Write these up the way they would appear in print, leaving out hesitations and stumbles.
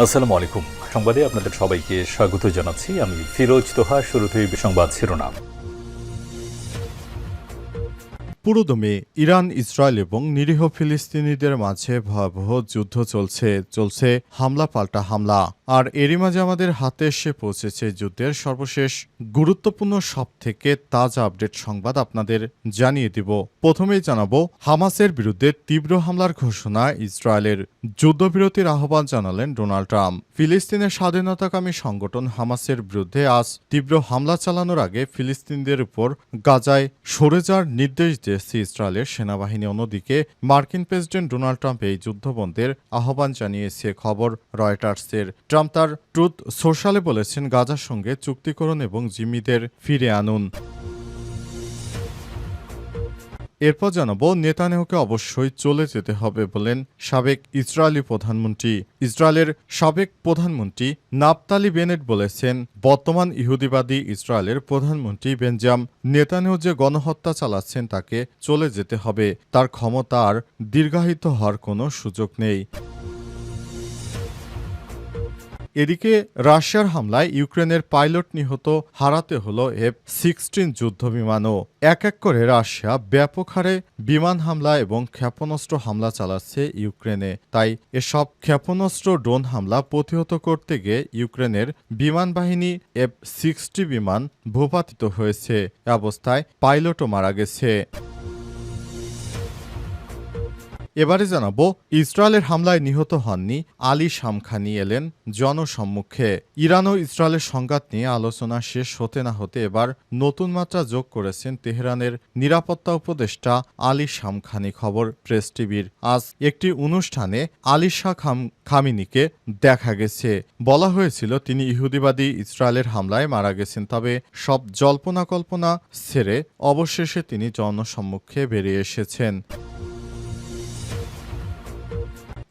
আসসালামু আলাইকুম। সংবাদে আপনাদের সবাইকে স্বাগত জানাচ্ছি। আমি ফিরোজ তোহা। শুরুতেই সংবাদ শিরোনাম। পুরোদমে ইরান, ইসরায়েল এবং নিরীহ ফিলিস্তিনিদের মাঝে ভয়াবহ যুদ্ধ চলছে হামলা পাল্টা হামলা। আর এরই মাঝে আমাদের হাতে এসে পৌঁছেছে যুদ্ধের সর্বশেষ গুরুত্বপূর্ণ সবথেকে তাজা আপডেট সংবাদ আপনাদের জানিয়ে দিব। প্রথমেই জানাবো, হামাসের বিরুদ্ধে তীব্র হামলার ঘোষণা ইসরায়েলের। যুদ্ধবিরতির আহ্বান জানালেন ডোনাল্ড ট্রাম্প। ফিলিস্তিনের স্বাধীনতাকামী সংগঠন হামাসের বিরুদ্ধে আজ তীব্র হামলা চালানোর আগে ফিলিস্তিনিদের উপর গাজায় সরে যাওয়ার নির্দেশ দিয়েছে ইসরায়েলের সেনাবাহিনী। অন্যদিকে মার্কিন প্রেসিডেন্ট ডোনাল্ড ট্রাম্প এই যুদ্ধবন্ধের আহ্বান জানিয়েছে খবর রয়টার্সের। ট্রাম্প তার ট্রুথ সোশ্যালে বলেছেন, গাজার সঙ্গে চুক্তি করুন এবং জিম্মিদের ফিরে আনুন। এরপর জানাবো, নেতানিয়াহুকে অবশ্যই চলে যেতে হবে বলেন সাবেক ইসরায়েলি প্রধানমন্ত্রী। ইসরায়েলের সাবেক প্রধানমন্ত্রী নাফতালি বেনেট বলেছেন, বর্তমান ইহুদিবাদী ইসরায়েলের প্রধানমন্ত্রী বেঞ্জামিন নেতানিয়াহু যে গণহত্যা চালাচ্ছেন তাকে চলে যেতে হবে। তার ক্ষমতা আর দীর্ঘায়িত হওয়ার কোনো সুযোগ নেই। এদিকে রাশিয়ার হামলায় ইউক্রেনের পাইলট নিহত, হারাতে হলো F-16 যুদ্ধবিমানও। এক এক করে রাশিয়া ব্যাপক হারে বিমান হামলা এবং ক্ষেপণাস্ত্র হামলা চালাচ্ছে ইউক্রেনে। তাই এসব ক্ষেপণাস্ত্র ড্রোন হামলা প্রতিহত করতে গিয়ে ইউক্রেনের বিমান বাহিনী F-60 বিমান ভূপাতিত হয়েছে। এ অবস্থায় পাইলটও মারা গেছে। এবারে জানাবো, ইসরায়েলের হামলায় নিহত হননি আলী শামখানি এলেন জনসম্মুখে। ইরান ও ইসরায়েলের সংঘাত নিয়ে আলোচনা শেষ হতে না হতে এবার নতুন মাত্রা যোগ করেছেন তেহরানের নিরাপত্তা উপদেষ্টা আলী শামখানি। খবর প্রেস টিভির। আজ একটি অনুষ্ঠানে আলী শাহ খামিনিকে দেখা গেছে। বলা হয়েছিল তিনি ইহুদিবাদী ইসরায়েলের হামলায় মারা গেছেন। তবে সব জল্পনা কল্পনা ছেড়ে অবশেষে তিনি জনসম্মুখে বেরিয়ে এসেছেন।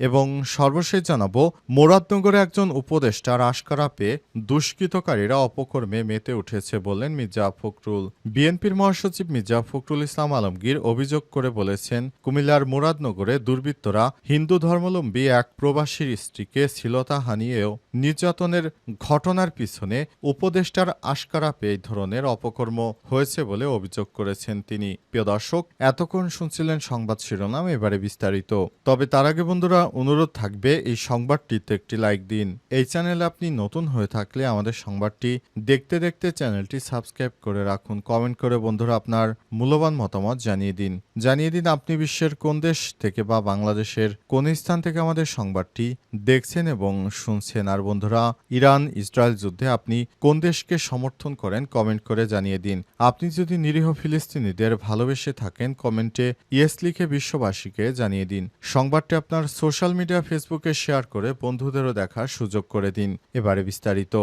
এবং সর্বশেষ জানাবো, মুরাদনগরে একজন উপদেষ্টার আশকারা পেয়ে দুষ্কৃতকারীরা অপকর্মে মেতে উঠেছে বললেন মির্জা ফখরুল। বিএনপির মহাসচিব মির্জা ফখরুল ইসলাম আলমগীর অভিযোগ করে বলেছেন, কুমিল্লার মুরাদনগরে দুর্বৃত্তরা হিন্দু ধর্মাবলম্বী এক প্রবাসীর স্ত্রীকে শ্লীলতাহানি ও নির্যাতনের ঘটনার পিছনে উপদেষ্টার আশকারা পেয়ে এই ধরনের অপকর্ম হয়েছে বলে অভিযোগ করেছেন তিনি। প্রিয় দর্শক, এতক্ষণ শুনছিলেন সংবাদ শিরোনাম, এবারে বিস্তারিত। তবে তার আগে বন্ধুরা, অনুরোধ থাকবে এই সংবাদটিতে একটি লাইক দিন। এই চ্যানেলে আপনি নতুন হয়ে থাকলে আমাদের সংবাদটি দেখতে দেখতে চ্যানেলটি সাবস্ক্রাইব করে রাখুন। কমেন্ট করে বন্ধুরা আপনার মূল্যবান মতামত জানিয়ে দিন আপনি বিশ্বের কোন দেশ থেকে বা বাংলাদেশের কোন স্থান থেকে আমাদের সংবাদটি দেখছেন এবং শুনছেন। আর বন্ধুরা, ইরান ইসরায়েল যুদ্ধে আপনি কোন দেশকে সমর্থন করেন কমেন্ট করে জানিয়ে দিন। আপনি যদি নিরীহ ফিলিস্তিনিদের ভালোবেসে থাকেন কমেন্টে ইয়েস লিখে বিশ্ববাসীকে জানিয়ে দিন। সংবাদটি আপনার সোশ্যাল মিডিয়া ফেসবুকে শেয়ার করে বন্ধুদেরও দেখার সুযোগ করে দিন। এবারে বিস্তারিত।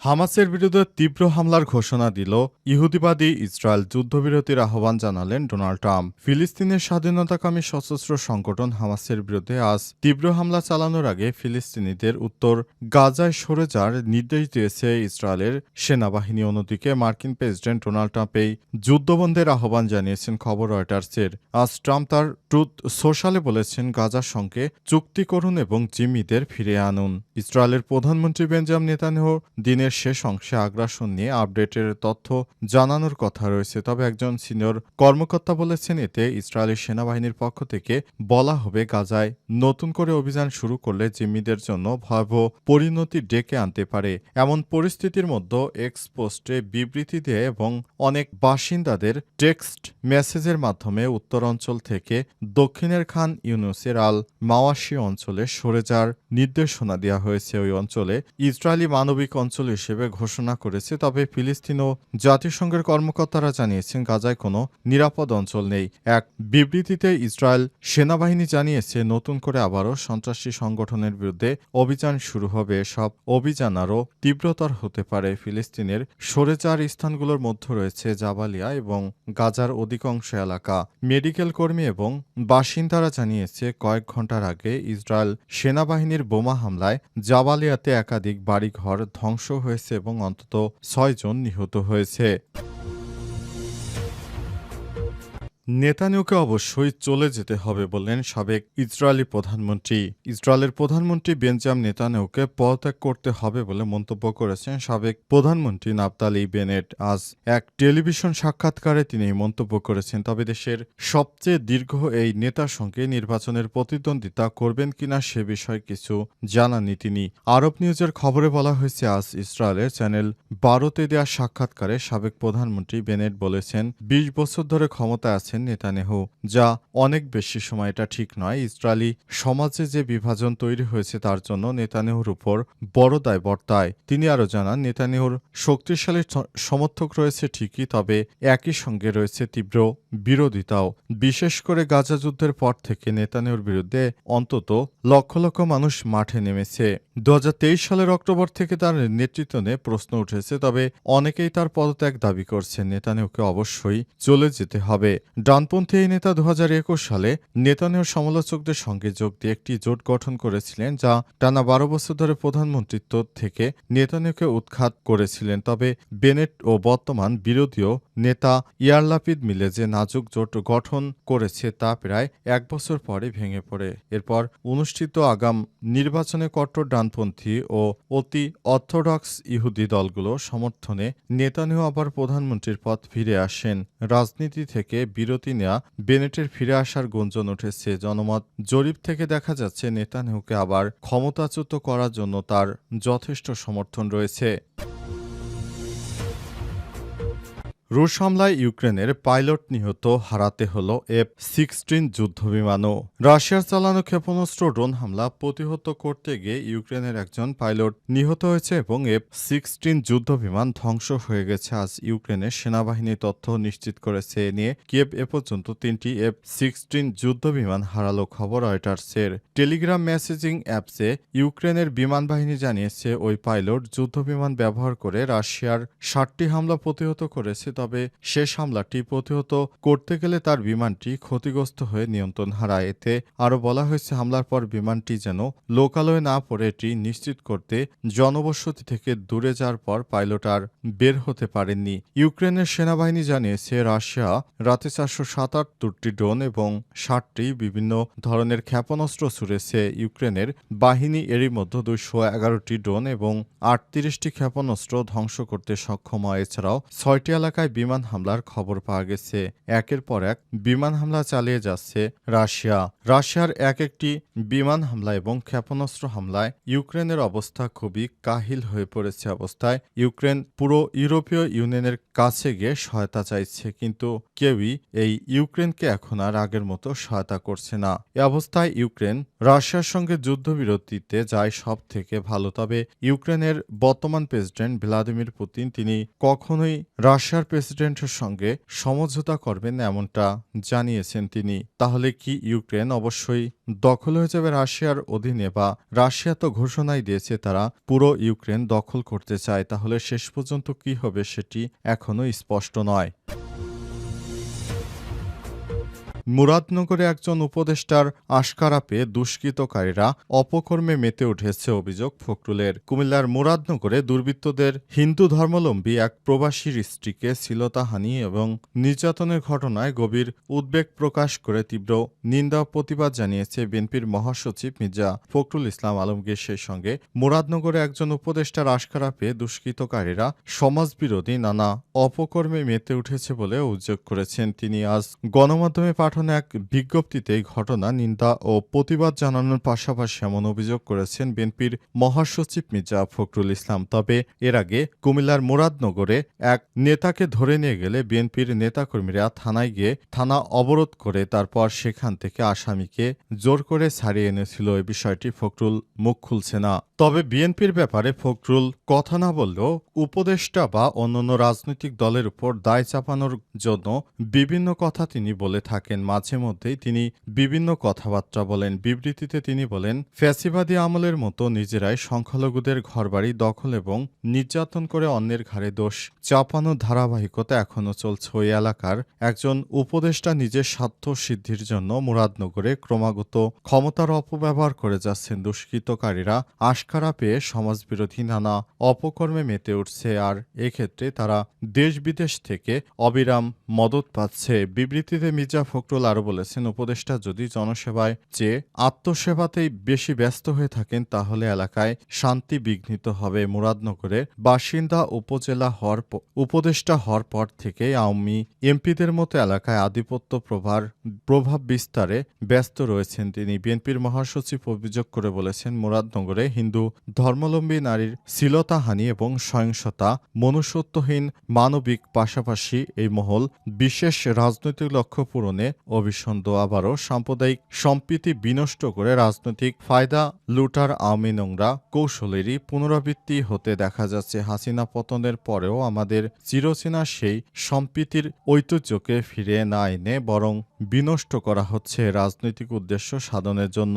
হামাসের বিরুদ্ধে তীব্র হামলার ঘোষণা দিল ইহুদিবাদী ইসরায়েল। যুদ্ধবিরতির আহ্বান জানালেন ডোনাল্ড ট্রাম্প। ফিলিস্তিনের স্বাধীনতাকামী সশস্ত্র সংগঠন হামাসের বিরুদ্ধে আজ তীব্র হামলা চালানোর আগে ফিলিস্তিনিদের উত্তর গাজায় সরে যাওয়ার নির্দেশ দিয়েছে ইসরায়েলের সেনাবাহিনী। অন্যদিকে মার্কিন প্রেসিডেন্ট ডোনাল্ড ট্রাম্প এই যুদ্ধবন্ধের আহ্বান জানিয়েছেন খবর রয়টার্সের। আজ ট্রাম্প তার ট্রুথ সোশ্যালে বলেছেন, গাজার সঙ্গে চুক্তি করুন এবং জিম্মিদের ফিরে আনুন। ইসরায়েলের প্রধানমন্ত্রী বেঞ্জামিন নেতানিয়াহু দিনের শেষ অংশে আগ্রাসন নিয়ে আপডেটের তথ্য জানানোর কথা রয়েছে। তবে একজন সিনিয়র কর্মকর্তা বলেছেন, এতে ইসরায়েলের সেনাবাহিনীর পক্ষ থেকে বলা হবে গাজায় নতুন করে অভিযান শুরু করলে জিম্মিদের জন্য ভয়াবহ পরিণতি ডেকে আনতে পারে। এমন পরিস্থিতির মধ্যে এক্স পোস্টে বিবৃতি দেয় এবং অনেক বাসিন্দাদের টেক্সট মেসেজের মাধ্যমে উত্তর অঞ্চল থেকে দক্ষিণের খান ইউনুসের আল মাওয়াশি অঞ্চলে সরে যাওয়ার নির্দেশনা দেওয়া হয়েছে। ওই অঞ্চলে ইসরায়েলি মানবিক অঞ্চল হিসেবে ঘোষণা করেছে। তবে ফিলিস্তিন ও জাতিসংঘের কর্মকর্তারা জানিয়েছেন, গাজায় কোনো নিরাপদ অঞ্চল নেই। এক বিবৃতিতে ইসরায়েল সেনাবাহিনী জানিয়েছে, নতুন করে আবারও সন্ত্রাসী সংগঠনের বিরুদ্ধে অভিযান শুরু হবে। সব অভিযান আরও তীব্রতর হতে পারে। ফিলিস্তিনের সরে যাওয়ার স্থানগুলোর মধ্যে রয়েছে জাবালিয়া এবং গাজার অধিকাংশ এলাকা। মেডিকেল কর্মী এবং বাসিন্দারা জানিয়েছে, কয়েক ঘন্টার আগে ইসরায়েল সেনাবাহিনীর বোমা হামলায় জাবালিয়াতে একাধিক বাড়িঘর ধ্বংস হয়েছে এবং অন্তত 6 জন নিহত হয়েছে। নেতানিয়াহুকে অবশ্যই চলে যেতে হবে বললেন সাবেক ইসরায়েলি প্রধানমন্ত্রী। ইসরায়েলের প্রধানমন্ত্রী বেঞ্জামিন নেতানিয়াহুকে পদত্যাগ করতে হবে বলে মন্তব্য করেছেন সাবেক প্রধানমন্ত্রী নাফতালি বেনেট। আজ এক টেলিভিশন সাক্ষাৎকারে তিনি এই মন্তব্য করেছেন। তবে দেশের সবচেয়ে দীর্ঘ এই নেতার সঙ্গে নির্বাচনের প্রতিদ্বন্দ্বিতা করবেন কিনা সে বিষয়ে কিছু জানাননি তিনি। আরব নিউজের খবরে বলা হয়েছে, আজ ইসরায়েলের চ্যানেল 12-তে দেওয়া সাক্ষাৎকারে সাবেক প্রধানমন্ত্রী বেনেট বলেছেন, 20 বছর ধরে ক্ষমতায় আছেন নেতানিয়াহু, যা অনেক বেশি সময়। এটা ঠিক নয়। ইসরায়েলি সমাজে যে বিভাজন তৈরি হয়েছে তার জন্য নেতানিয়াহুর উপর বড় দায় বর্তায়। তিনি আরও জানান, নেতানিয়াহুর শক্তিশালী সমর্থক রয়েছে ঠিকই, তবে একই সঙ্গে রয়েছে তীব্র বিরোধিতাও। বিশেষ করে গাজা যুদ্ধের পর থেকে নেতানিয়াহুর বিরুদ্ধে অন্তত লক্ষ লক্ষ মানুষ মাঠে নেমেছে। 2023 সালের অক্টোবর থেকে তার নেতৃত্ব নিয়ে প্রশ্ন উঠেছে, তবে অনেকেই তার পদত্যাগ দাবি করছেন। নেতানিয়াহুকে অবশ্যই চলে যেতে হবে। ডানপন্থী এই নেতা 2021 সালে নেতানিয়াহুর সমালোচকদের সঙ্গে যোগ দিয়ে একটি জোট গঠন করেছিলেন, যা টানা 12 বছর ধরে প্রধানমন্ত্রিত্ব থেকে নেতানিয়াহুকে উৎখাত করেছিলেন। তবে বেনেট ও বর্তমান বিরোধীয় নেতা ইয়ার লাপিদ মিলে যে নাজুক জোট গঠন করেছে তা প্রায় 1 বছর পরে ভেঙে পড়ে। এরপর অনুষ্ঠিত আগাম নির্বাচনে কট্টর ডানপন্থী ও অতি অর্থোডক্স ইহুদি দলগুলো সমর্থনে নেতানিয়াহু আবার প্রধানমন্ত্রীর পদ ফিরে আসেন। রাজনীতি থেকে বিরতি নেওয়া বেনেটের ফিরে আসার গুঞ্জন উঠেছে। জনমত জরিপ থেকে দেখা যাচ্ছে, নেতানিয়াহুকে আবার ক্ষমতাচ্যুত করার জন্য তার যথেষ্ট সমর্থন রয়েছে। রুশ হামলায় ইউক্রেনের পাইলট নিহত, হারাতে হলো F-16 যুদ্ধবিমানও। রাশিয়ার চালানো ক্ষেপণাস্ত্র ড্রোন হামলা প্রতিহত করতে গিয়ে ইউক্রেনের একজন পাইলট নিহত হয়েছে এবং F-16 যুদ্ধবিমান ধ্বংস হয়ে গেছে। আজ ইউক্রেনের সেনাবাহিনী তথ্য নিশ্চিত করেছে। এ নিয়ে কিয়েভ এ পর্যন্ত 3টি F-16 যুদ্ধবিমান হারালো। খবর রয়টার্সের। টেলিগ্রাম মেসেজিং অ্যাপসে ইউক্রেনের বিমান বাহিনী জানিয়েছে, ওই পাইলট যুদ্ধবিমান ব্যবহার করে রাশিয়ার 7টি হামলা প্রতিহত করেছে। তবে শেষ হামলাটি প্রতিহত করতে গেলে তার বিমানটি ক্ষতিগ্রস্ত হয়ে নিয়ন্ত্রণ হারায়। এতে আরও বলা হয়েছে, হামলার পর বিমানটি যেন লোকালয়ে না পড়ে এটি নিশ্চিত করতে জনবসতি থেকে দূরে যাওয়ার পর পাইলট আর বের হতে পারেননি। ইউক্রেনের সেনাবাহিনী জানিয়েছে, রাশিয়া রাতে 477টি ড্রোন এবং 60টি বিভিন্ন ধরনের ক্ষেপণাস্ত্র ছুড়েছে। ইউক্রেনের বাহিনী এরই মধ্যে 211টি ড্রোন এবং 38টি ক্ষেপণাস্ত্র ধ্বংস করতে সক্ষম হয়। এছাড়াও 6টি এলাকায় বিমান হামলার খবর পাওয়া গেছে। একের পর এক বিমান হামলা চালিয়ে যাচ্ছে রাশিয়া। রাশিয়ার একটি বিমান হামলা এবং ক্ষেপণাস্ত্র হামলায় ইউক্রেনের অবস্থা খুবই কাহিল হয়ে পড়েছে। অবস্থায় ইউক্রেন পুরো ইউরোপীয় ইউনিয়নের কাছে গিয়ে সহায়তা চাইছে, কিন্তু কেউই এই ইউক্রেনকে এখন আর আগের মতো সহায়তা করছে না। এ অবস্থায় ইউক্রেন রাশিয়ার সঙ্গে যুদ্ধবিরতিতে যায় সব থেকে ভালো। তবে ইউক্রেনের বর্তমান প্রেসিডেন্ট ভ্লাদিমির পুতিন তিনি কখনোই রাশিয়ার প্রেসিডেন্টের সঙ্গে সমঝোতা করবেন না, এমনটা জানিয়েছেন তিনি। তাহলে কি ইউক্রেন অবশ্যই দখল হয়ে যাবে রাশিয়ার অধীনে, বা রাশিয়া তো ঘোষণাই দিয়েছে তারা পুরো ইউক্রেন দখল করতে চায়। তাহলে শেষ পর্যন্ত কি হবে সেটি এখনো স্পষ্ট নয়। মুরাদনগরে একজন উপদেষ্টার আশকারা পেয়ে দুষ্কৃতকারীরা অপকর্মে মেতে উঠেছে অভিযোগ ফখরুলের। কুমিল্লার মুরাদনগরে দুর্বৃত্তদের হিন্দু ধর্মাবলম্বী এক প্রবাসীর স্ত্রীকে শ্লীলতাহানি এবং নির্যাতনের ঘটনায় গভীর উদ্বেগ প্রকাশ করে তীব্র নিন্দা ও প্রতিবাদ জানিয়েছে বিএনপির মহাসচিব মির্জা ফখরুল ইসলাম আলমগীর। সেই সঙ্গে মুরাদনগরে একজন উপদেষ্টার আশকারা পেয়ে দুষ্কৃতকারীরা সমাজবিরোধী নানা অপকর্মে মেতে উঠেছে বলে অভিযোগ করেছেন তিনি। আজ গণমাধ্যমে পাঠানো এক বিজ্ঞপ্তিতে এই ঘটনা নিন্দা ও প্রতিবাদ জানানোর পাশাপাশি এমন অভিযোগ করেছেন বিএনপির মহাসচিব মির্জা ফখরুল ইসলাম। তবে এর আগে কুমিল্লার মুরাদনগরে এক নেতাকে ধরে নিয়ে গেলে বিএনপির নেতাকর্মীরা থানায় গিয়ে থানা অবরোধ করে তারপর সেখান থেকে আসামিকে জোর করে ছাড়িয়ে এনেছিল। এই বিষয়টি ফখরুল মুখ খুলছে না। তবে বিএনপির ব্যাপারে ফখরুল কথা না বললেও উপদেষ্টা বা অন্যান্য রাজনৈতিক দলের উপর দায় চাপানোর জন্য বিভিন্ন কথা তিনি বলে থাকেন। করেন। মাঝে মধ্যেই তিনি বিভিন্ন কথাবার্তা বলেন। বিবৃতিতে তিনি বলেন, ফ্যাসিবাদী আমলের মতো নিজেরাই সংখ্যালঘুদের ঘরবাড়ি দখল এবং নির্যাতন করে অন্যের ঘাড়ে দোষ চাপানোর ধারাবাহিকতা এখনো চলছে। ওই এলাকার একজন উপদেষ্টা নিজের স্বার্থ সিদ্ধির জন্য মুরাদনগরে ক্রমাগত ক্ষমতার অপব্যবহার করে যাচ্ছেন। দুষ্কৃতকারীরা আশকারা পেয়ে সমাজবিরোধী নানা অপকর্মে মেতে উঠছে, আর এক্ষেত্রে তারা দেশ বিদেশ থেকে অবিরাম মদত পাচ্ছে। বিবৃতিতে মির্জা ফখরুল আরও বলেছেন, উপদেষ্টা যদি জনসেবায় চেয়ে আত্মসেবাতেই বেশি ব্যস্ত হয়ে থাকেন তাহলে এলাকায় শান্তি বিঘ্নিত হবে। মুরাদনগরের বাসিন্দা উপদেষ্টা হওয়ার পর থেকে আওয়ামী এমপিদের মতো এলাকায় আধিপত্য প্রভাব বিস্তারে ব্যস্ত রয়েছেন তিনি। বিএনপির মহাসচিব অভিযোগ করে বলেছেন, মুরাদনগরে হিন্দু ধর্মাবলম্বী নারীর শ্লীলতাহানি এবং সহিংসতা মনুষ্যত্বহীন মানবিক পাশাপাশি এই মহল বিশেষ রাজনৈতিক লক্ষ্য পূরণে অভিসন্ধ। আবারও সাম্প্রদায়িক সম্প্রীতি বিনষ্ট করে রাজনৈতিক ফায়দা লুটার আওয়ামী নোংরা কৌশলেরই পুনরাবৃত্তি হতে দেখা যাচ্ছে। হাসিনা পতনের পরেও আমাদের চিরচেনা সেই সম্প্রীতির ঐতিহ্যকে ফিরিয়ে না এনে বরং বিনষ্ট করা হচ্ছে রাজনৈতিক উদ্দেশ্য সাধনের জন্য।